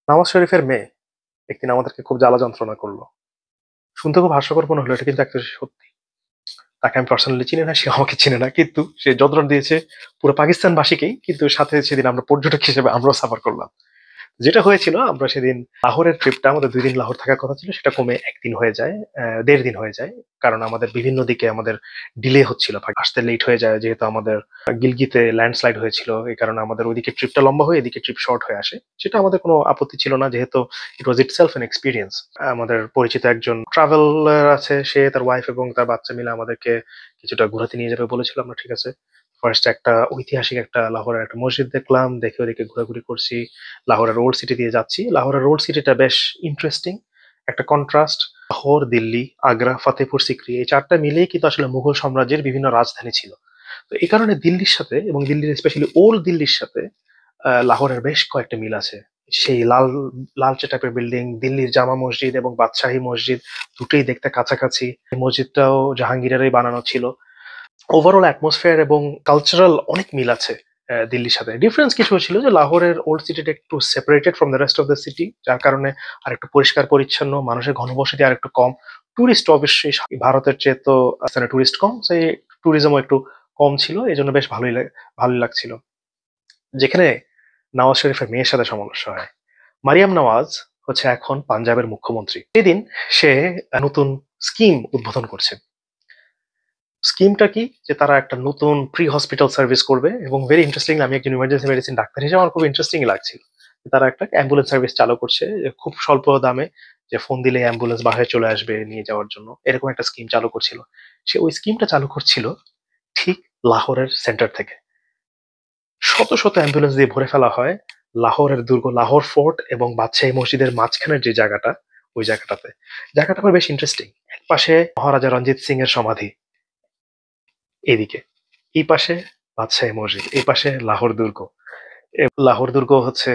নওয়াজ শরীফের মেয়ে একদিন আমাদেরকে খুব জ্বালা যন্ত্রণা করলো। শুনতে খুব হাস্যকর মনে হলো, এটা কিন্তু একটা সত্যি। তাকে আমি পার্সোনালি চিনি না, সে আমাকে চিনে না, কিন্তু সে যন্ত্রণা দিয়েছে পুরো পাকিস্তানবাসীকেই, কিন্তু সাথে সেদিন আমরা পর্যটক হিসেবে আমরাও সাফার করলাম। যেটা হয়েছিল, আমরা সেদিন লাহোরের ট্রিপটা, আমাদের 2 দিন লাহোর থাকার কথা ছিল, সেটা কমে 1 দিন হয়ে যায়, 1.5 দিন হয়ে যায়। কারণ আমাদের বিভিন্ন দিকে আমাদের ডিলে হচ্ছিল, আসতে লেট হয়ে যায়, যেহেতু আমাদের গিলগিতে ল্যান্ডস্লাইড হয়েছিল। এই কারণে আমাদের ওইদিকে ট্রিপটা লম্বা হয়ে এদিকে ট্রিপ শর্ট হয়ে আসে। সেটা আমাদের কোনো আপত্তি ছিল না, যেহেতু ইট ওয়াজ ইটসেলফ এন এক্সপিরিয়েন্স। আমাদের পরিচিত একজন ট্রাভেলার আছে, সে তার ওয়াইফ এবং তার বাচ্চা মিলে আমাদেরকে কিছুটা ঘোরাতে নিয়ে যাবে বলেছিল। আমরা ঠিক আছে, ফার্স্ট একটা ঐতিহাসিক একটা লাহোরের একটা মসজিদ দেখলাম, দেখে ওদিকে ঘোরাঘুরি করছি। লাহোরের ওল্ড সিটি দিয়ে যাচ্ছি। লাহোরের ওল্ড সিটিটা বেশ ইন্টারেস্টিং, একটা কন্ট্রাস্ট। লাহোর, দিল্লি, আগ্রা, ফতেহপুর সিক্রি, এই 4টা মিলেই কিন্তু আসলে মুঘল সাম্রাজ্যের বিভিন্ন রাজধানী ছিল। তো এই কারণে দিল্লির সাথে, এবং দিল্লির স্পেশালি ওল্ড দিল্লির সাথে লাহোরের বেশ কয়েকটা মিল আছে। সেই লাল লালচে টাইপের বিল্ডিং, দিল্লির জামা মসজিদ এবং বাদশাহী মসজিদ, দুটোই দেখতে কাছাকাছি। এই মসজিদটাও জাহাঙ্গীরেরই বানানো ছিল। ওভারঅল অ্যাটমসফিয়ার এবং কালচারাল অনেক মিল আছে দিল্লির সাথে। ডিফারেন্স কিছু ছিল যে লাহোরের ওল্ড সিটিটা একটু separated from the rest of the city, যার কারণে আর একটু পরিষ্কার পরিচ্ছন্ন, মানুষের ঘনবসতি আর একটু কম। টুরিস্ট অবশ্যই ভারতের চেয়ে তো টুরিস্ট কম, সেই ট্যুরিজমও একটু কম ছিল, এই জন্য বেশ ভালোই লাগছিল। যেখানে নওয়াজ শরীফের মেয়ের সাথে সমস্যা হয়। মারিয়াম নওয়াজ হচ্ছে এখন পাঞ্জাবের মুখ্যমন্ত্রী। সেদিন সে নতুন স্কিম উদ্বোধন করছে। স্কিমটা কি, যে তারা একটা নতুন প্রি হসপিটাল সার্ভিস করবে, এবং ভেরি ইন্টারেস্টিং। আমি একজন ইমার্জেন্সি মেডিসিন ডাক্তার হিসেবে আমার খুব ইন্টারেস্টিং লাগছিল। তারা একটা অ্যাম্বুলেন্স সার্ভিস চালু করছে, যে খুব স্বল্প দামে, যে ফোন দিলে অ্যাম্বুলেন্স বাসায় চলে আসবে নিয়ে যাওয়ার জন্য, এরকম একটা স্কিম চালু করছিল। সে ওই স্কিমটা চালু করছিল ঠিক লাহোরের সেন্টার থেকে। শত শত অ্যাম্বুলেন্স দিয়ে ভরে ফেলা হয় লাহোরের দুর্গ, লাহোর ফোর্ট এবং বাদশাহী মসজিদের মাঝখানের যে জায়গাটা, ওই জায়গাটাতে। জায়গাটা আমার বেশ ইন্টারেস্টিং। এক পাশে মহারাজা রঞ্জিত সিং এর সমাধি, এদিকে এই পাশে বাদশাহী মসজিদ, এই পাশে লাহোর দুর্গ। লাহোর দুর্গ হচ্ছে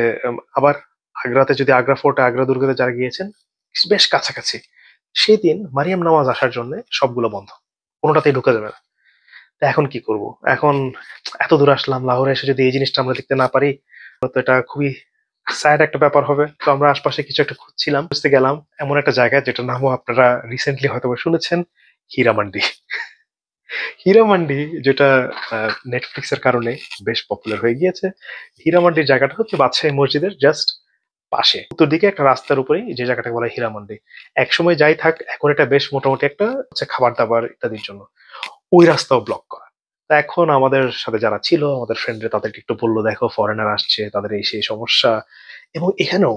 আবার আগ্রাতে, যদি আগ্রা ফোর্ট, আগ্রা দুর্গতে যারা গিয়েছেন, বেশ কাছাকাছি। সেই দিন মারিয়াম নামাজ আসার জন্য সবগুলো বন্ধ, কোনোটাতেই ঢুকে যাবে না। তা এখন কি করব? এখন এত দূর আসলাম, লাহোরে এসে যদি এই জিনিসটা আমরা দেখতে না পারি, তো এটা খুবই স্যাড একটা ব্যাপার হবে। তো আমরা আশপাশে কিছু একটা খুঁজছিলাম, খুঁজতে গেলাম এমন একটা জায়গায় যেটার নামও আপনারা রিসেন্টলি হয়তো শুনেছেন, হীরামান্ডি। হীরামান্ডি, যেটা নেটফ্লিক্স এর কারণে বেশ পপুলার হয়ে গিয়েছে। হীরামান্ডির জায়গাটা হচ্ছে বাদশাহী মসজিদের জাস্ট পাশে, উত্তর দিকে একটা রাস্তার উপরেই যে জায়গাটাকে বলা হয় হীরামান্ডি। একসময় যাই থাক, এখন এটা বেশ মোটামুটি একটা হচ্ছে খাবার দাবার ইত্যাদির জন্য। ওই রাস্তাও ব্লক করা। তা এখন আমাদের সাথে যারা ছিল, আমাদের ফ্রেন্ডরা, তাদেরকে একটু বললো, দেখো ফরেনার আসছে, তাদের এই সেই সমস্যা। এবং এখানেও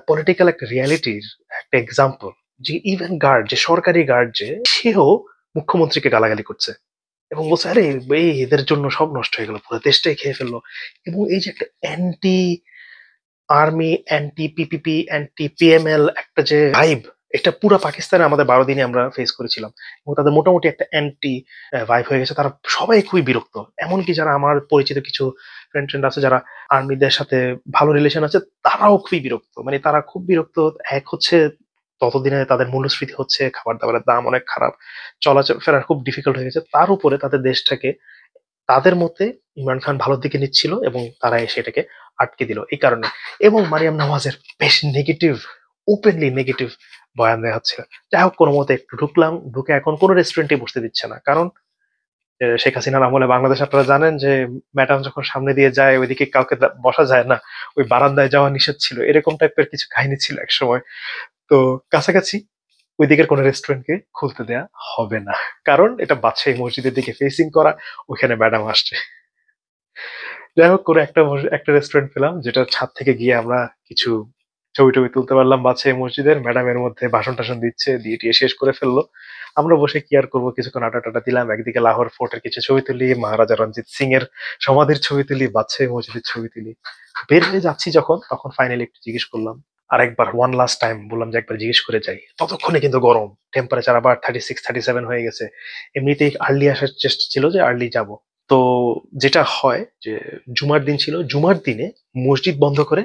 পলিটিক্যাল একটা রিয়ালিটির একটা এক্সাম্পল, যে ইভেন গার্ড, যে সরকারি গার্ড, যে সেও মুখ্যমন্ত্রীকে গালাগালি করছে এবং বলছে, আরে এই এদের জন্য সব নষ্ট হয়ে গেল, পুরো দেশটাই খেয়ে ফেললো। এবং এই যে একটা anti army, anti PPP, anti PML একটা যে ভাইব, এটা পুরো পাকিস্তানে আমাদের 12 দিনে আমরা ফেস করেছিলাম। এবং তাদের মোটামুটি একটা অ্যান্টি ভাইব হয়ে গেছে। তারা সবাই খুবই বিরক্ত। এমনকি যারা আমার পরিচিত কিছু ফ্রেন্ড ট্রেন্ড আছে, যারা আর্মিদের সাথে ভালো রিলেশন আছে, তারাও খুবই বিরক্ত। মানে তারা খুব বিরক্ত। এক হচ্ছে ততদিনে তাদের মূল্যস্ফীতি হচ্ছে, খাবার দাবারের দাম অনেক খারাপ, চলাফেরা খুব ডিফিকাল্ট হয়ে গেছে। তার উপরে তাদের দেশটাকে তাদের মতে ইমরান খান ভালোর দিকে নিচ্ছিল, এবং তারা এসে এটাকে আটকে দিল এই কারণে। এবং মারিয়াম নওয়াজের বেশ নেগেটিভ, ওপেনলি নেগেটিভ বয়ান দেওয়া হচ্ছিল। যাই হোক, কোনো মতে একটু ঢুকলাম, ঢুকে এখন কোনো রেস্টুরেন্টে বসতে দিচ্ছে না। কারণ শেখ হাসিনার আমলে বাংলাদেশ, আপনারা জানেন যে ম্যাডাম যখন সামনে দিয়ে যায়, ওইদিকে কাউকে বসা যায় না, ওই বারান্দায় যাওয়া নিষেধ ছিল, এরকম টাইপের কিছু কাহিনী ছিল এক সময়। তো কাছাকাছি ওই দিকের কোনো রেস্টুরেন্টকে খুলতে দেয়া হবে না, কারণ এটা বাদশাহী মসজিদের দিকে ফেসিং করা, ওখানে ম্যাডাম আসছে। যাই হোক, করে একটা রেস্টুরেন্ট পেলাম, যেটা ছাদ থেকে গিয়ে আমরা কিছু ছবি টবি তুলতে পারলাম। বাদশাহী মসজিদের ম্যাডামের মধ্যে ভাষণ টাষণ দিচ্ছে, দিয়ে টিয়ে শেষ করে ফেললো। আমরা বসে কি আর করবো, কিছুক্ষণ আটা টাটা দিলাম। একদিকে লাহোর ফোর্টের কিছু ছবি তুলি, মহারাজা রঞ্জিত সিং এর সমাধির ছবি তুলি, বাদশাহী মসজিদের ছবি তুলি। বের হয়ে যাচ্ছি যখন, তখন ফাইনালি একটু জিজ্ঞেস করলাম, আরেকবার ওয়ান লাস্ট টাইম বললাম যে একবার জিজ্ঞেস করে যাই। ততক্ষণে কিন্তু গরম, টেম্পারেচার আবার 36-37 হয়ে গেছে। এমনিতেই আর্লি আসার চেষ্টা ছিল, যে আর্লি যাব। তো যেটা হয় যে জুমার দিন ছিল, জুমার দিনে মসজিদ বন্ধ করে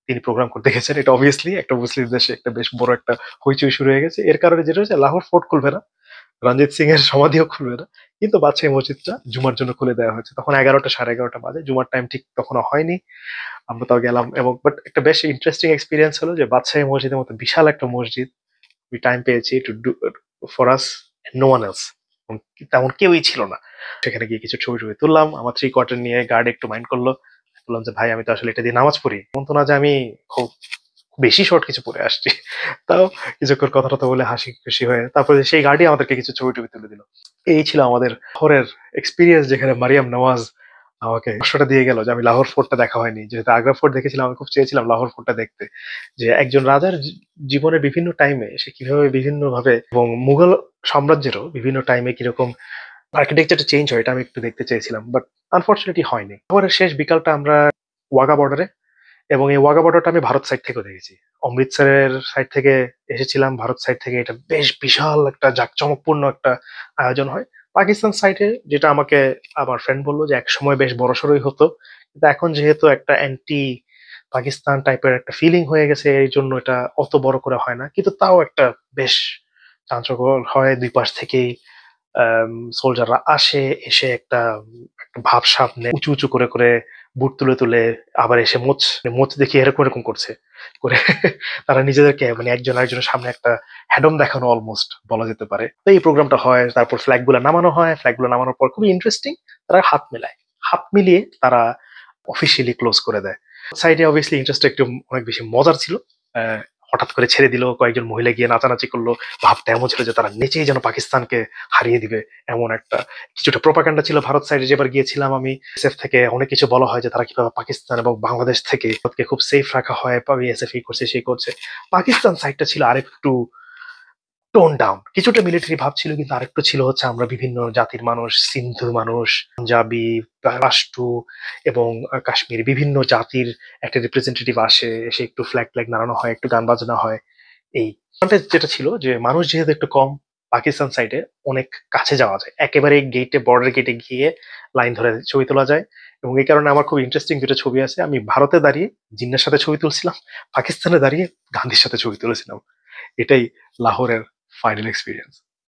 তিনি প্রোগ্রাম করতে গেছেন। এটা অবভিয়াসলি একটা মুসলিম দেশে একটা বেশ বড় একটা হইচই শুরু হয়ে গেছে। এর কারণে যেটা হচ্ছে, লাহোর ফোর্ট খুলবে না, রঞ্জিত সিং এর সমাধিও খুলবে না, কিন্তু বাদশাহী মসজিদটা জুমার জন্য খুলে দেওয়া হয়েছে। তখন 11টা 11:30 বাজে, জুমার টাইম ঠিক তখনও হয়নি। আমরা তাও গেলাম, এবং বাট একটা বেশ ইন্টারেস্টিং এক্সপিরিয়েন্স হলো যে বাদশাহী মসজিদের মতো বিশাল একটা মসজিদ টাইম পেয়েছি to do for us, no one else, তেমন কেউই ছিল না। সেখানে গিয়ে কিছু ছবি টবি তুললাম। আমার 3 কোয়ার্টার নিয়ে গার্ড একটু মাইন্ড করলো, বললাম যে ভাই আমি তো আসলে এটা দিয়ে নামাজ পড়ি, এমন তো না যে আমি খুব বেশি শর্ট কিছু পরে আসছি। তাও কিছুক্ষণ কথা টথা বলে হাসি খুশি হয়ে তারপরে সেই গার্ডই আমাদেরকে কিছু ছবি টবি তুলে দিল। এই ছিল আমাদের লাহোরের এক্সপিরিয়েন্স, যেখানে মারিয়াম নওয়াজ আমাকে কষ্টটা দিয়ে গেল যে আমি লাহোর ফোর্টটা দেখা হয়নি। যেহেতু আগ্রা ফোর্ট দেখেছিলাম, আমি খুব চেয়েছিলাম লাহোর ফোর্টটা দেখতে, যে একজন রাজার জীবনের বিভিন্ন টাইমে সে কিভাবে বিভিন্ন ভাবে, এবং মুঘল সাম্রাজ্যেরও বিভিন্ন টাইমে কিরকম আর্কিটেকচারটা চেঞ্জ হয়, এটা আমি একটু দেখতে চেয়েছিলাম, বাট আনফর্চুনেটলি হয়নি। তারপরে শেষ বিকালটা আমরা ওয়াঘা বর্ডারে, এবং এই ওয়াঘা বর্ডারটা আমি ভারত সাইড থেকেও দেখেছি। অমৃতসরের সাইড থেকে এসেছিলাম, ভারত সাইড থেকে এটা বেশ বিশাল একটা জাঁকজমকপূর্ণ একটা আয়োজন হয়। পাকিস্তান সাইডে যেটা আমাকে আমার ফ্রেন্ড বললো যে একসময় বেশ বড়সড়ই হতো, কিন্তু এখন যেহেতু একটা অ্যান্টি পাকিস্তান টাইপের একটা ফিলিং হয়ে গেছে, এই জন্য এটা অত বড় করে হয় না, কিন্তু তাও একটা বেশ চাঞ্চল্যকর হয়। দুই পাশ থেকেই সোলজাররা আসে, এসে একটা ভাব সাপ নেয়, উঁচু উঁচু করে করে বুট তুলে তুলে আবার এসে মোচ মোচ দেখিয়ে এরকম এরকম করছে করে তারা নিজেদেরকে মানে একজন আরেকজনের সামনে একটা হ্যাডম দেখানো অলমোস্ট বলা যেতে পারে। তো এই প্রোগ্রামটা হয়, তারপর ফ্ল্যাগ গুলো নামানো হয়, ফ্ল্যাগ গুলো নামানোর পর খুবই ইন্টারেস্টিং, তারা হাত মেলায়, হাত মিলিয়ে তারা অফিসিয়ালি ক্লোজ করে দেয়। সাইডে অবভিয়াসলি ইন্টারেস্ট একটু অনেক বেশি মজার ছিল। আহ, হঠাৎ করে ছেড়ে দিল, কয়েকজন মহিলা গিয়ে নাচানাচি করলো, ভাবটা এমন ছিল যে তারা নেচেই যেন পাকিস্তানকে হারিয়ে দিবে, এমন একটা কিছুটা প্রোপাগান্ডা ছিল। ভারত সাইডে যেবার গিয়েছিলাম আমি, এসএফ থেকে অনেক কিছু বলা হয় যে তারা কিভাবে পাকিস্তান এবং বাংলাদেশ থেকে ভারতকে খুব সেফ রাখা হয়, এসএফ এই করছে সেই করছে। পাকিস্তান সাইডটা ছিল আরেকটু টোন ডাউন, কিছুটা মিলিটারি ভাব ছিল, কিন্তু আরেকটু ছিল হচ্ছে আমরা বিভিন্ন জাতির মানুষ, সিন্ধু মানুষ, পাঞ্জাবি, পাশতু এবং কাশ্মীরি বিভিন্ন জাতির একটা রিপ্রেজেন্টেটিভ আসে, এসে একটু ফ্ল্যাগ ফ্ল্যাগ নাড়ানো হয়, একটু গান বাজনা হয়। এই যেটা ছিল যে মানুষ যেহেতু একটু কম, পাকিস্তান সাইডে অনেক কাছে যাওয়া যায়, একেবারে গেটে, বর্ডার গেটে গিয়ে লাইন ধরে ছবি তোলা যায়। এবং এই কারণে আমার খুব ইন্টারেস্টিং দুটো ছবি আছে, আমি ভারতে দাঁড়িয়ে জিন্নার সাথে ছবি তুলছিলাম, পাকিস্তানে দাঁড়িয়ে গান্ধীর সাথে ছবি তুলেছিলাম। এটাই লাহোরের ফাইনাল এক্সপিরিয়েন্স।